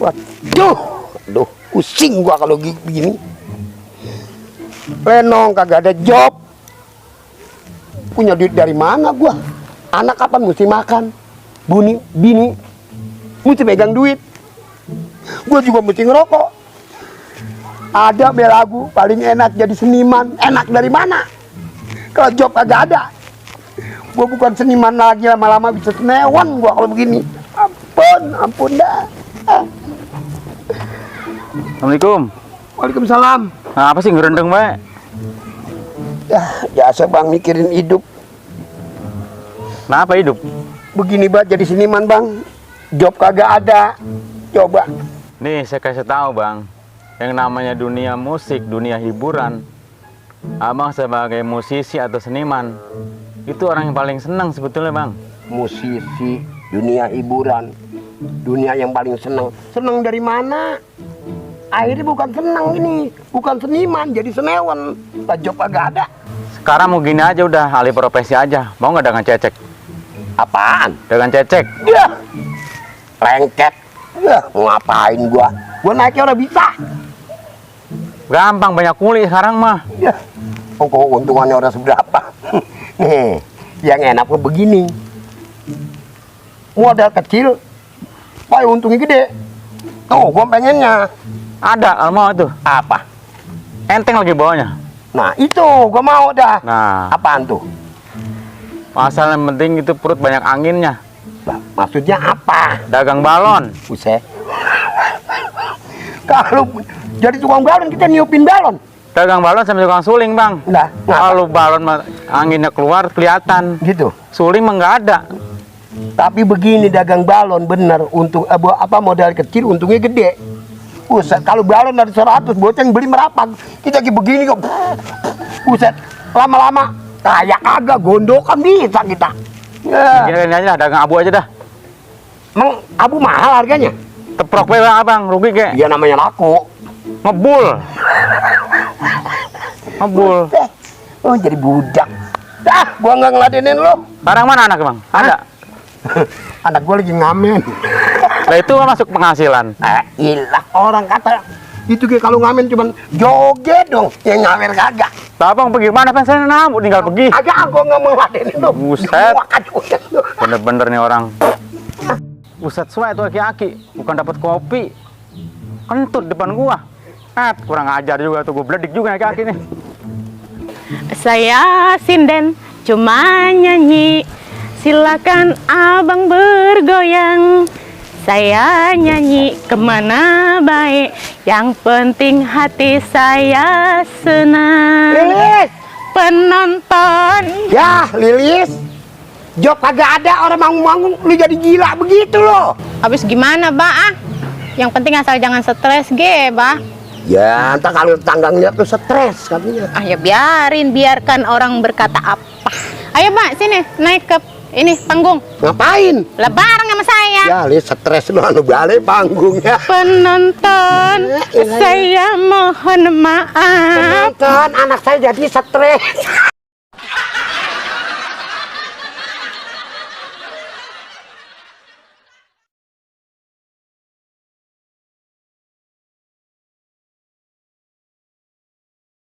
Waduh, aduh, pusing gua kalau begini. Lenong kagak ada job. Punya duit dari mana gua? Anak kapan mesti makan? Bini mesti pegang duit. Gua juga mesti ngerokok. Ada belagu paling enak jadi seniman. Enak dari mana? Kalau job kagak ada. Gua bukan seniman lagi, lama-lama bisa senewan gua kalau begini. Ampun dah. Assalamualaikum. Waalaikumsalam. Nah, apa sih ngerendeng bae? Ya, biasa bang mikirin hidup. Kenapa hidup? Begini banget jadi seniman bang. Job kagak ada. Coba. Nih saya kasih tahu bang, yang namanya dunia musik, dunia hiburan, abang sebagai musisi atau seniman, itu orang yang paling senang sebetulnya bang. Musisi, dunia hiburan, dunia yang paling seneng. Seneng dari mana? Akhirnya bukan seneng ini, bukan seniman, jadi senewan. Lah job kagak ada. Sekarang mau gini aja udah, alih profesi aja. Mau nggak dagang cecek? Apaan? Dagang cecek? Ya, lengket. Ya, mau ngapain gua? Gua naiknya udah bisa. Gampang, banyak kuli sekarang mah. Ya, keuntungannya udah seberapa? Nih, yang enak mah begini. Modal kecil, wah untungnya gede. Tuh, gua pengennya. Ada, kalau mau tuh. Apa? Enteng lagi bawahnya. Nah, itu gua mau dah. Nah, Apaan tuh? masalah yang penting itu perut banyak anginnya. Lah, maksudnya apa? Dagang balon. Buset. Kalau jadi tukang balon, kita niupin balon. Dagang balon sama tukang suling bang. Nah, ngapa? Kalau balon mah anginnya keluar kelihatan. Gitu. Suling mah nggak ada. Tapi begini dagang balon bener, untuk modal kecil untungnya gede. Buset, kalau balon dari 100 boceng beli merapat. Kita lagi begini kok. Buset, lama-lama kayak agak gondokan bisa kita. Ya. Gini aja dagang abu aja dah. Emang abu mahal harganya? Teprok we bang abang, rugi ke? Iya namanya laku. Ngebul. Ngebul. Oh jadi budak. Dah, gua nggak ngeladenin lo. Barang mana anak bang? Ada. Anak gua lagi ngamen. Lah itu kan masuk penghasilan. Ilah orang kata itu kayak kalau ngamen cuman joget dong, yang ngamen kagak. Lah abang pergi mana pensiun namu tinggal pergi. Agak gua nggak mau ngeladenin lo. Buset. Bener-bener nih orang. Buset suai tuh aki-aki, bukan dapat kopi. Kentut depan gua. Kurang ajar juga tuh, gua beledik juga aki-aki nih. Saya sinden cuma nyanyi, silakan abang bergoyang. Saya nyanyi kemana baik, yang penting hati saya senang. Lilis, Penonton, ya Lilis, job kagak ada, orang manggung-manggung, lu jadi gila begitu loh. habis gimana bah? Yang penting asal jangan stres ge bah. Ya, entah kalau tangga ngeliat tuh stres katanya. Ah ya biarkan orang berkata apa. Ayo bah sini naik ke ini panggung. Ngapain? Lah bareng sama saya. Ya, Lilis stres lu anu balik panggungnya. Penonton, saya mohon maaf. Penonton, anak saya jadi stres.